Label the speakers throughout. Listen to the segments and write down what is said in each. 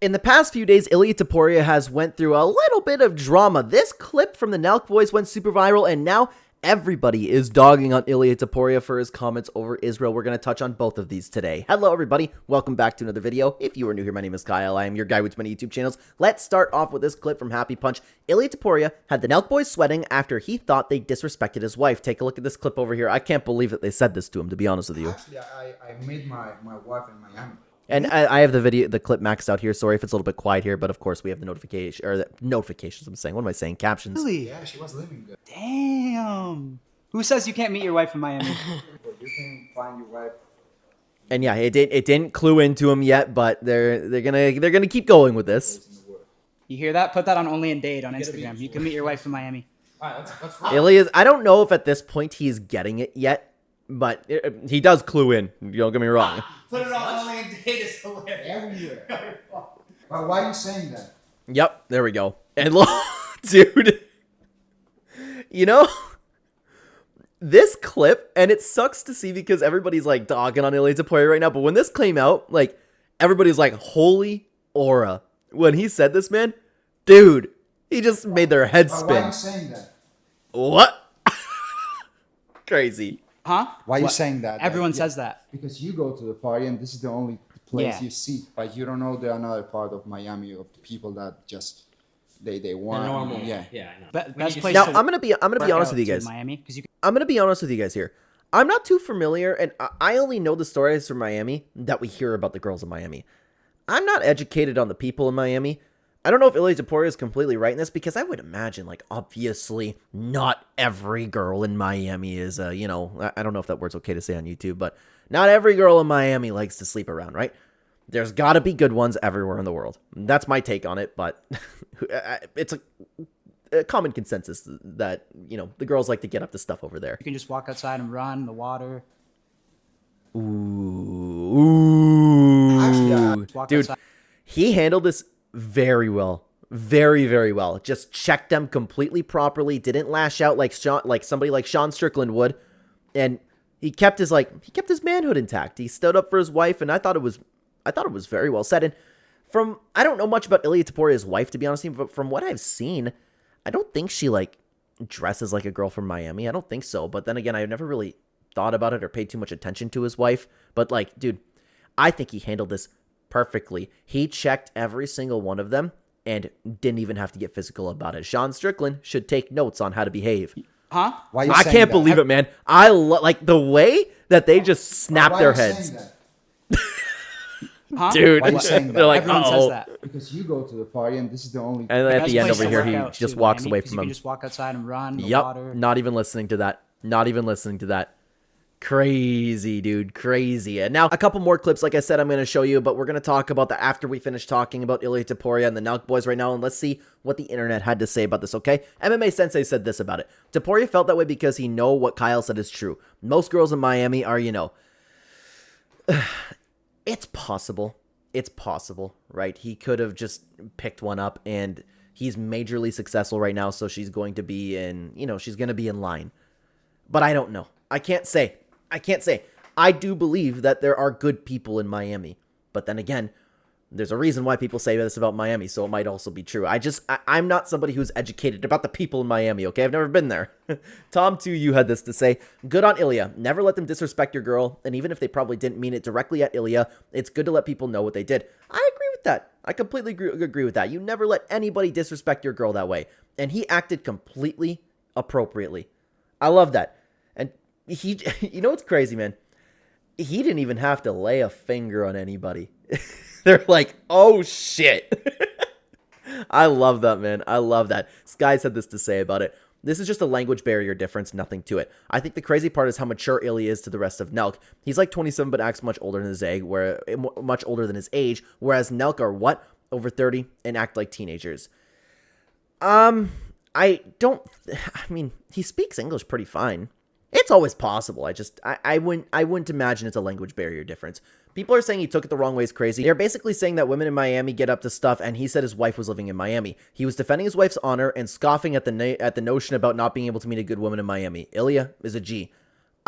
Speaker 1: In the past few days, Ilia Topuria has went through a little bit of drama. This clip from the Nelk boys went super viral, and now everybody is dogging on Ilia Topuria for his comments over Israel. We're going to touch on both of these today. Hello, everybody. Welcome back to another video. If you are new here, my name is Kyle. I am your guy with many YouTube channels. Let's start off with this clip from Happy Punch. Ilia Topuria had the Nelk boys sweating after he thought they disrespected his wife. Take a look at this clip over here. I can't believe that they said this to him, to be honest with you.
Speaker 2: Actually, I met my wife in Miami.
Speaker 1: And I have the clip maxed out here. Sorry if it's a little bit quiet here, but of course we have the notification, or the notifications. I'm saying, what am I saying? Captions.
Speaker 3: Really?
Speaker 2: Yeah, she was living there.
Speaker 3: Damn. Who says you can't meet your wife in Miami?
Speaker 2: But you can find your wife.
Speaker 1: And yeah, it didn't clue into him yet, but they're gonna keep going with this.
Speaker 3: You hear that? Put that on Only in Date on Instagram. You can meet your wife in Miami.
Speaker 2: Alright, that's right.
Speaker 1: Ilia's, I don't know if at this point he's getting it yet, but he does clue in. Don't get me wrong.
Speaker 4: Put it on Only in Date is hilarious.
Speaker 2: Everywhere. But why are you saying that?
Speaker 1: Yep, there we go. And look, dude, you know, this clip, and it sucks to see because everybody's like dogging on Ilia Topuria right now, but when this came out, like, everybody's like, holy aura. When he said this, man, dude, he just made their head
Speaker 2: But why are
Speaker 1: spin.
Speaker 2: you saying that?
Speaker 1: What? Crazy.
Speaker 3: Huh?
Speaker 2: Why are you
Speaker 3: What?
Speaker 2: saying that?
Speaker 3: Everyone
Speaker 2: Yeah,
Speaker 3: says that.
Speaker 2: Because you go to the party and this is the only place
Speaker 3: Yeah.
Speaker 2: you see. But you don't know the another part of Miami of the people that just they want.
Speaker 4: Normal.
Speaker 2: Yeah.
Speaker 4: Yeah, I know.
Speaker 3: Best place
Speaker 1: Now,
Speaker 3: to
Speaker 1: I'm gonna be
Speaker 3: work
Speaker 1: honest
Speaker 3: out
Speaker 1: with you
Speaker 3: to
Speaker 1: guys.
Speaker 3: Miami, because you can
Speaker 1: I'm gonna be honest with you guys here. I'm not too familiar, and I only know the stories from Miami that we hear about the girls in Miami. I'm not educated on the people in Miami. I don't know if Ilia Topuria is completely right in this, because I would imagine, like, obviously, not every girl in Miami is, I don't know if that word's okay to say on YouTube, but not every girl in Miami likes to sleep around, right? There's got to be good ones everywhere in the world. That's my take on it, but it's a common consensus that, the girls like to get up to stuff over there.
Speaker 3: just walk outside and run in the water.
Speaker 1: Ooh.
Speaker 2: Actually,
Speaker 3: Walk
Speaker 1: Dude,
Speaker 3: outside.
Speaker 1: he handled this very well. Very, very well. Just checked them completely properly. Didn't lash out like somebody like Sean Strickland would. And he kept his manhood intact. He stood up for his wife, and I thought it was very well said. And I don't know much about Ilia Topuria's wife, to be honest with you, but from what I've seen, I don't think she dresses like a girl from Miami. I don't think so. But then again, I've never really thought about it or paid too much attention to his wife. But dude, I think he handled this perfectly. He checked every single one of them and didn't even have to get physical about it. Sean Strickland should take notes on how to behave.
Speaker 3: Huh?
Speaker 2: Why are you
Speaker 1: I
Speaker 2: saying
Speaker 1: can't
Speaker 2: that?
Speaker 1: believe it, man. I like the way that they just snap
Speaker 2: Why
Speaker 1: their
Speaker 2: are you
Speaker 1: heads.
Speaker 2: saying that?
Speaker 3: Huh?
Speaker 1: Dude,
Speaker 2: Why are you saying that?
Speaker 1: they're like,
Speaker 3: Everyone
Speaker 1: uh-oh.
Speaker 3: says that.
Speaker 2: Because you go to the party and this is the only.
Speaker 1: And at
Speaker 3: Best
Speaker 1: the end
Speaker 3: place
Speaker 1: over
Speaker 3: to
Speaker 1: here,
Speaker 3: work
Speaker 1: he
Speaker 3: out,
Speaker 1: just
Speaker 3: too,
Speaker 1: walks
Speaker 3: Miami,
Speaker 1: away
Speaker 3: 'cause
Speaker 1: from
Speaker 3: you
Speaker 1: him.
Speaker 3: can just walk outside and run in the
Speaker 1: Yep,
Speaker 3: water.
Speaker 1: not even listening to that. Not even listening to that. Crazy, dude, crazy. And now a couple more clips, like I said, I'm going to show you, but we're going to talk about that after we finish talking about Ilia Topuria and the Nelk boys right now, and let's see what the internet had to say about this, okay? MMA Sensei said this about it. Topuria felt that way because he know what Kyle said is true. Most girls in Miami are, it's possible. It's possible, right? He could have just picked one up, and he's majorly successful right now, so she's going to be in, she's going to be in line. But I don't know. I can't say. I do believe that there are good people in Miami. But then again, there's a reason why people say this about Miami, so it might also be true. I'm not somebody who's educated about the people in Miami, okay? I've never been there. Tom, too, you had this to say. Good on Ilia. Never let them disrespect your girl, and even if they probably didn't mean it directly at Ilia, it's good to let people know what they did. I agree with that. I completely agree with that. You never let anybody disrespect your girl that way. And he acted completely appropriately. I love that. And he, what's crazy, man? He didn't even have to lay a finger on anybody. They're like, oh, shit. I love that, man. I love that. Sky said this to say about it. This is just a language barrier difference, nothing to it. I think the crazy part is how mature Ilia is to the rest of Nelk. He's like 27 but acts much older than his age, much older than his age, whereas Nelk are what? Over 30 and act like teenagers. I mean, he speaks English pretty fine. It's always possible. I wouldn't imagine it's a language barrier difference. People are saying he took it the wrong way is crazy. They're basically saying that women in Miami get up to stuff, and he said his wife was living in Miami. He was defending his wife's honor and scoffing at the notion about not being able to meet a good woman in Miami. Ilia is a G.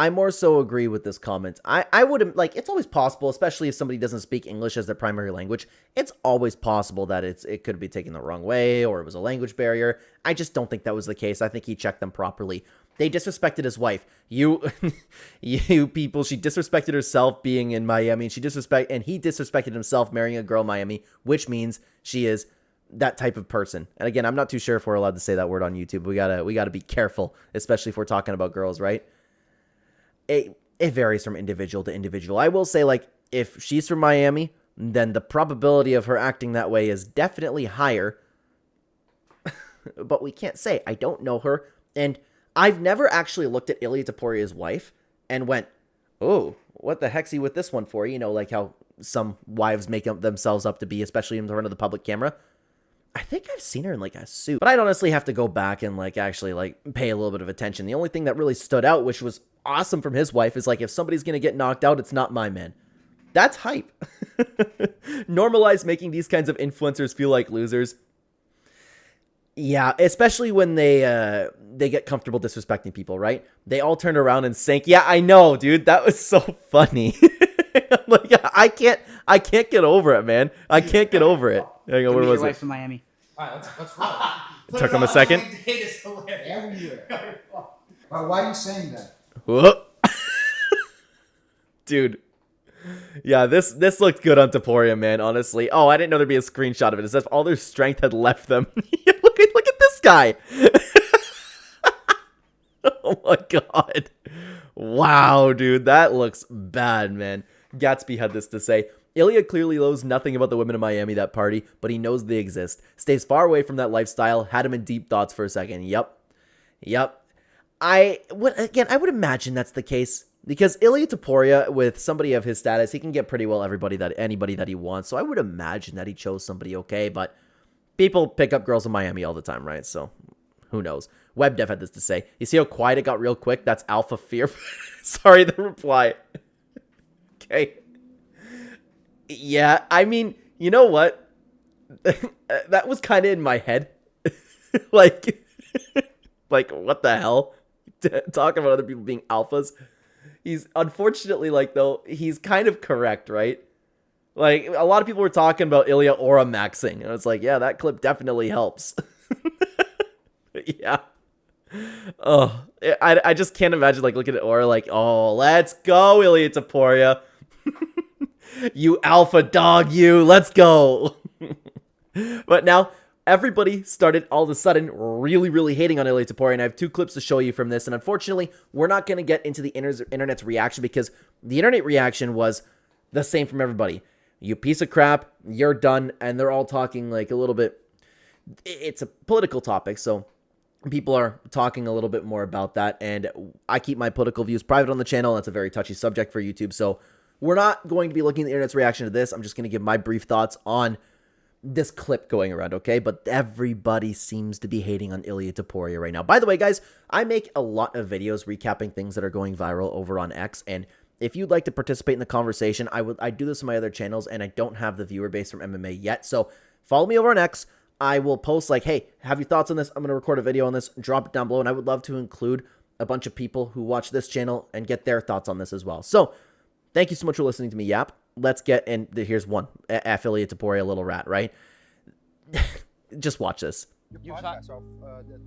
Speaker 1: I more so agree with this comment. I would, like, it's always possible, especially if somebody doesn't speak English as their primary language, it's always possible that it could be taken the wrong way or it was a language barrier. I just don't think that was the case. I think he checked them properly. They disrespected his wife. You people, she disrespected herself being in Miami, and he disrespected himself marrying a girl in Miami, which means she is that type of person. And again, I'm not too sure if we're allowed to say that word on YouTube. We gotta be careful, especially if we're talking about girls, right? It varies from individual to individual. I will say, like, if she's from Miami, then the probability of her acting that way is definitely higher. But we can't say. I don't know her, and I've never actually looked at Ilia Topuria's wife and went, oh, what the heck's he with this one for? You know, like how some wives make themselves up to be, especially in front of the public camera. I think I've seen her in, like, a suit. But I'd honestly have to go back and, like, actually, like, pay a little bit of attention. The only thing that really stood out, which was awesome from his wife, is, like, if somebody's going to get knocked out, it's not my man. That's hype. Normalize making these kinds of influencers feel like losers. Yeah, especially when they get comfortable disrespecting people, right? They all turned around and sank. Yeah, I know, dude. That was so funny. Like, I can't get over it, man. I can't get over it. Hang on, where was it?
Speaker 3: From Miami.
Speaker 4: All right, let's roll.
Speaker 1: Took him a second.
Speaker 2: But why are you saying that?
Speaker 1: Whoop. Dude. Yeah, this looked good on Topuria, man, honestly. Oh, I didn't know there'd be a screenshot of it. As if all their strength had left them. look at this guy. Oh my god. Wow, dude. That looks bad, man. Gatsby had this to say. Ilia clearly knows nothing about the women in Miami that party, but he knows they exist. Stays far away from that lifestyle. Had him in deep thoughts for a second. Yep. I would imagine that's the case. Because Ilia Topuria, with somebody of his status, he can get pretty well anybody that he wants. So I would imagine that he chose somebody okay. But people pick up girls in Miami all the time, right? So who knows? WebDev had this to say. You see how quiet it got real quick? That's alpha fear. Sorry, the reply. Okay. Yeah, I mean, you know what? That was kind of in my head. like what the hell? Talking about other people being alphas. He's unfortunately, like, though, he's kind of correct, right? Like, a lot of people were talking about Ilia aura maxing, and it's like, yeah, that clip definitely helps. Yeah. Oh, I just can't imagine, like, looking at aura like, oh, let's go, Ilia Topuria. You alpha dog, you. Let's go. But now, everybody started all of a sudden really hating on Ilia Topuria, and I have two clips to show you from this. And unfortunately, we're not going to get into the internet's reaction because the internet reaction was the same from everybody. You piece of crap, you're done, and they're all talking like a little bit. It's a political topic, so people are talking a little bit more about that, and I keep my political views private on the channel. That's a very touchy subject for YouTube, so we're not going to be looking at the internet's reaction to this. I'm just going to give my brief thoughts on this clip going around, okay? But everybody seems to be hating on Ilia Topuria right now. By the way, guys, I make a lot of videos recapping things that are going viral over on X, and if you'd like to participate in the conversation, I do this on my other channels, and I don't have the viewer base from MMA yet, so follow me over on X. I will post like, hey, have your thoughts on this? I'm going to record a video on this, drop it down below, and I would love to include a bunch of people who watch this channel and get their thoughts on this as well. So, thank you so much for listening to me yap. Let's get in. Here's one. Ilia Topuria, little rat, right? Just watch this.
Speaker 5: Your podcast of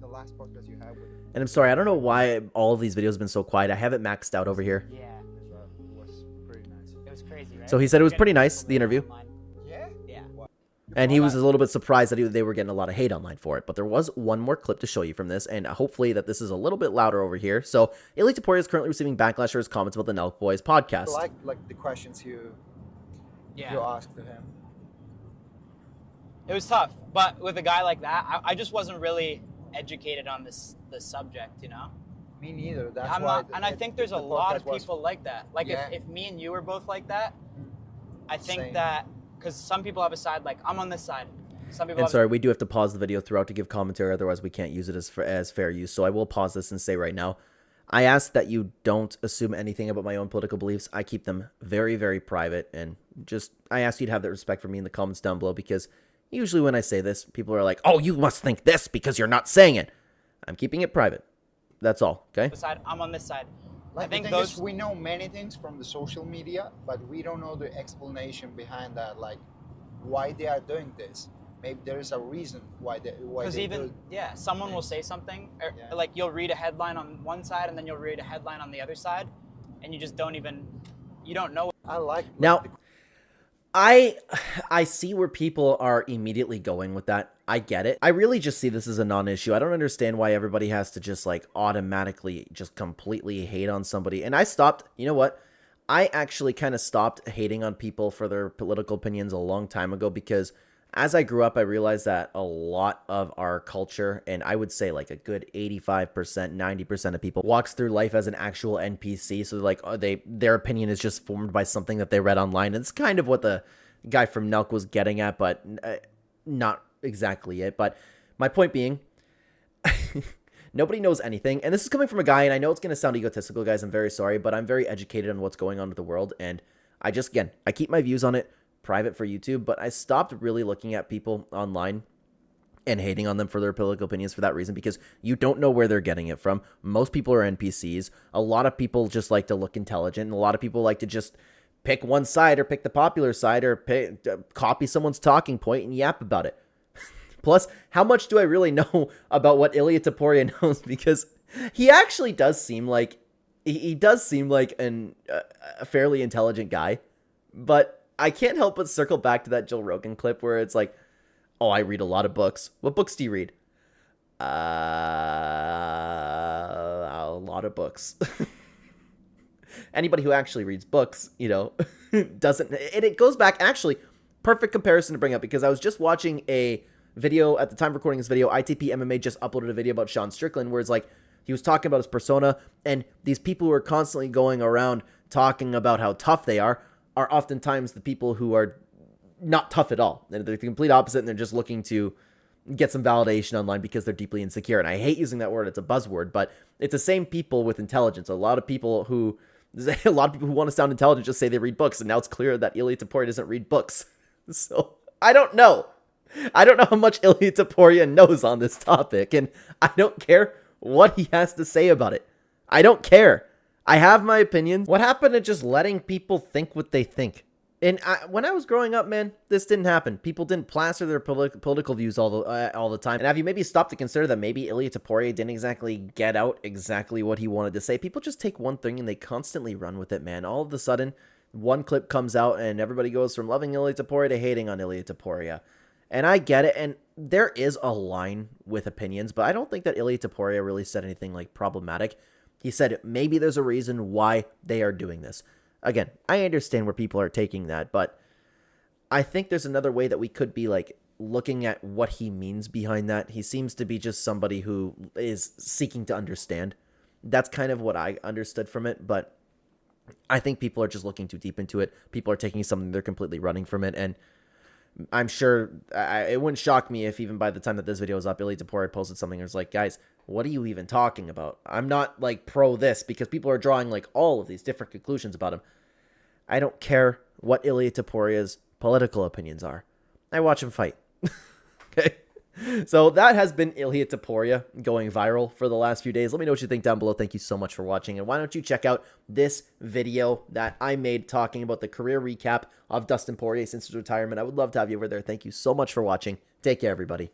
Speaker 5: the last podcast you had with
Speaker 1: And I'm sorry, I don't know why all of these videos have been so quiet. I have it maxed out over here.
Speaker 3: Yeah,
Speaker 5: was pretty nice.
Speaker 3: it was crazy, right?
Speaker 1: So he said it was pretty nice, the interview.
Speaker 5: Yeah?
Speaker 3: Yeah.
Speaker 1: And he was a little bit surprised that they were getting a lot of hate online for it. But there was one more clip to show you from this, and hopefully that this is a little bit louder over here. So Ilia Topuria is currently receiving backlash for his comments about the Nelk Boys podcast.
Speaker 5: Like the questions you
Speaker 3: Yeah.
Speaker 5: asked to him.
Speaker 3: It was tough, but with a guy like that, I just wasn't really educated on the subject, you know?
Speaker 5: Me neither. That's
Speaker 3: I'm
Speaker 5: why.
Speaker 3: not, and I think there's a lot of
Speaker 5: podcast was-
Speaker 3: people like that. Like
Speaker 5: Yeah.
Speaker 3: if me and you were both like that, I think
Speaker 5: Same.
Speaker 3: that, because some people have a side, like I'm on this side. Some people
Speaker 1: And
Speaker 3: have
Speaker 1: sorry, we do have to pause the video throughout to give commentary, otherwise we can't use it as fair use. So I will pause this and say right now, I ask that you don't assume anything about my own political beliefs. I keep them very, very private, and I ask you to have that respect for me in the comments down below, because usually when I say this, people are like, oh, you must think this because you're not saying it. I'm keeping it private. That's all, okay?
Speaker 3: side, I'm on this side.
Speaker 5: Like,
Speaker 3: think
Speaker 5: the thing
Speaker 3: those-
Speaker 5: is, we know many things from the social media, but we don't know the explanation behind that. Like, why they are doing this. Maybe there is a reason why they
Speaker 3: Because
Speaker 5: do
Speaker 3: even
Speaker 5: it.
Speaker 3: someone will say something, or
Speaker 5: Yeah.
Speaker 3: like you'll read a headline on one side and then you'll read a headline on the other side, and you just don't know.
Speaker 5: I like
Speaker 1: Now,
Speaker 5: the
Speaker 1: I see where people are immediately going with that. I get it. I really just see this as a non-issue. I don't understand why everybody has to just like automatically just completely hate on somebody. And I stopped, you know what? I actually kind of stopped hating on people for their political opinions a long time ago, because as I grew up, I realized that a lot of our culture, and I would say like a good 85%, 90% of people, walks through life as an actual NPC. So like their opinion is just formed by something that they read online. And it's kind of what the guy from Nelk was getting at, but not exactly it. But my point being, nobody knows anything. And this is coming from a guy, and I know it's going to sound egotistical, guys. I'm very sorry, but I'm very educated on what's going on with the world. And I keep my views on it private for YouTube, but I stopped really looking at people online and hating on them for their political opinions for that reason, because you don't know where they're getting it from. Most people are NPCs. A lot of people just like to look intelligent, and a lot of people like to just pick one side or pick the popular side or copy someone's talking point and yap about it. Plus, how much do I really know about what Ilia Topuria knows? Because he actually does seem like a fairly intelligent guy, but I can't help but circle back to that Joe Rogan clip where it's like, oh, I read a lot of books. What books do you read? A lot of books. Anybody who actually reads books, doesn't. And it goes back, actually, perfect comparison to bring up, because I was just watching a video at the time of recording this video. ITP MMA just uploaded a video about Sean Strickland where it's like, he was talking about his persona, and these people who are constantly going around talking about how tough they are oftentimes the people who are not tough at all. They're the complete opposite, and they're just looking to get some validation online because they're deeply insecure. And I hate using that word. It's a buzzword, but it's the same people with intelligence. A lot of people who want to sound intelligent just say they read books, and now it's clear that Ilia Topuria doesn't read books. So I don't know. I don't know how much Ilia Topuria knows on this topic, and I don't care what he has to say about it. I don't care. I have my opinions. What happened to just letting people think what they think? And when I was growing up, man, this didn't happen. People didn't plaster their political views all the time. And have you maybe stopped to consider that maybe Ilia Topuria didn't exactly get out exactly what he wanted to say? People just take one thing and they constantly run with it, man. All of a sudden, one clip comes out and everybody goes from loving Ilia Topuria to hating on Ilia Topuria. And I get it, and there is a line with opinions, but I don't think that Ilia Topuria really said anything like problematic. He said maybe there's a reason why they are doing this. Again, I understand where people are taking that, but I think there's another way that we could be like looking at what he means behind that. He seems to be just somebody who is seeking to understand. That's kind of what I understood from it, but I think people are just looking too deep into it. People are taking something, they're completely running from it, and I'm sure it wouldn't shock me if even by the time that this video is up, Ilia Topuria posted something and was like, guys, what are you even talking about? I'm not like pro this, because people are drawing like all of these different conclusions about him. I don't care what Ilia Topuria's political opinions are. I watch him fight. Okay. So that has been Ilia Topuria going viral for the last few days. Let me know what you think down below. Thank you so much for watching. And why don't you check out this video that I made talking about the career recap of Dustin Poirier since his retirement. I would love to have you over there. Thank you so much for watching. Take care, everybody.